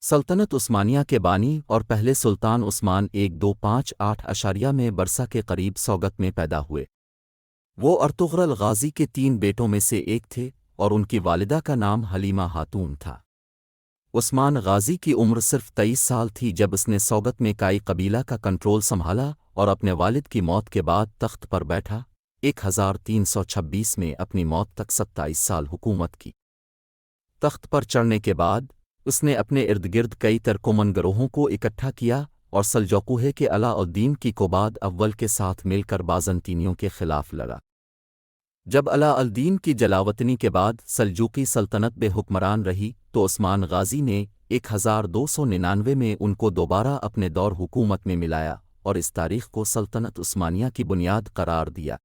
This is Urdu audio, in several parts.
سلطنت عثمانیہ کے بانی اور پہلے سلطان عثمان 1258 میں برسا کے قریب سوگت میں پیدا ہوئے۔ وہ ارطغرل غازی کے 3 بیٹوں میں سے ایک تھے اور ان کی والدہ کا نام حلیمہ خاتون تھا۔ عثمان غازی کی عمر صرف 23 سال تھی جب اس نے سوگت میں کائی قبیلہ کا کنٹرول سنبھالا اور اپنے والد کی موت کے بعد تخت پر بیٹھا۔ 1326 میں اپنی موت تک 27 سال حکومت کی۔ تخت پر چڑھنے کے بعد اس نے اپنے ارد گرد کئی ترکمن گروہوں کو اکٹھا کیا اور سلجوقوہے کے علاء الدین کی کوباد اول کے ساتھ مل کر بازنطینیوں کے خلاف لڑا۔ جب علاء الدین کی جلاوطنی کے بعد سلجوقی سلطنت بے حکمران رہی تو عثمان غازی نے 1299 میں ان کو دوبارہ اپنے دور حکومت میں ملایا اور اس تاریخ کو سلطنت عثمانیہ کی بنیاد قرار دیا۔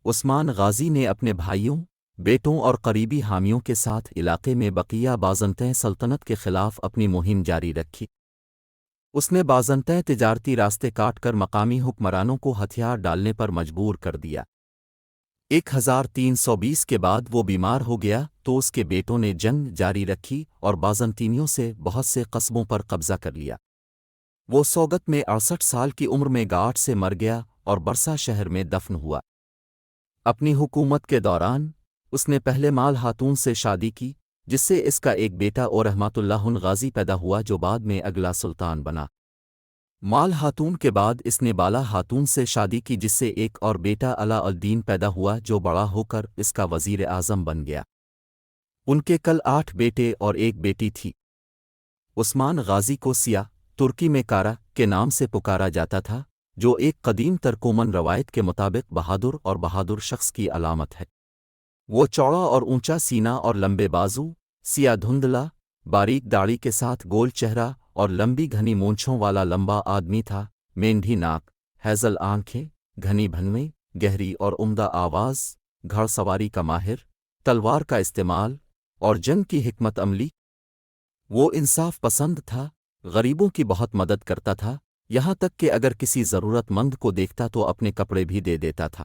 عثمان غازی نے اپنے بھائیوں، بیٹوں اور قریبی حامیوں کے ساتھ علاقے میں بقیہ بازنطین سلطنت کے خلاف اپنی مہم جاری رکھی۔ اس نے بازنطین تجارتی راستے کاٹ کر مقامی حکمرانوں کو ہتھیار ڈالنے پر مجبور کر دیا۔ 1320 کے بعد وہ بیمار ہو گیا تو اس کے بیٹوں نے جنگ جاری رکھی اور بازنطینیوں سے بہت سے قصبوں پر قبضہ کر لیا۔ وہ سوگت میں 68 سال کی عمر میں گاٹھ سے مر گیا اور برسا شہر میں دفن ہوا۔ اپنی حکومت کے دوران اس نے پہلے مال خاتون سے شادی کی جس سے اس کا ایک بیٹا اور رحمت اللہ غازی پیدا ہوا جو بعد میں اگلا سلطان بنا۔ مال خاتون کے بعد اس نے بالا خاتون سے شادی کی جس سے ایک اور بیٹا علاء الدین پیدا ہوا جو بڑا ہو کر اس کا وزیر اعظم بن گیا۔ ان کے کل 8 بیٹے اور ایک بیٹی تھی۔ عثمان غازی کو سیاہ ترکی میں کارا کے نام سے پکارا جاتا تھا جو ایک قدیم ترکمن روایت کے مطابق بہادر اور بہادر شخص کی علامت ہے۔ وہ چوڑا اور اونچا سینہ اور لمبے بازو، سیاہ دھندلا، باریک داڑھی کے ساتھ گول چہرہ اور لمبی گھنی مونچھوں والا لمبا آدمی تھا۔ مینڈھی ناک، ہیزل آنکھیں، گھنی بھنویں، گہری اور عمدہ آواز، گھڑ سواری کا ماہر، تلوار کا استعمال اور جنگ کی حکمت عملی۔ وہ انصاف پسند تھا، غریبوں کی بہت مدد کرتا تھا، یہاں تک کہ اگر کسی ضرورت مند کو دیکھتا تو اپنے کپڑے بھی دے دیتا تھا۔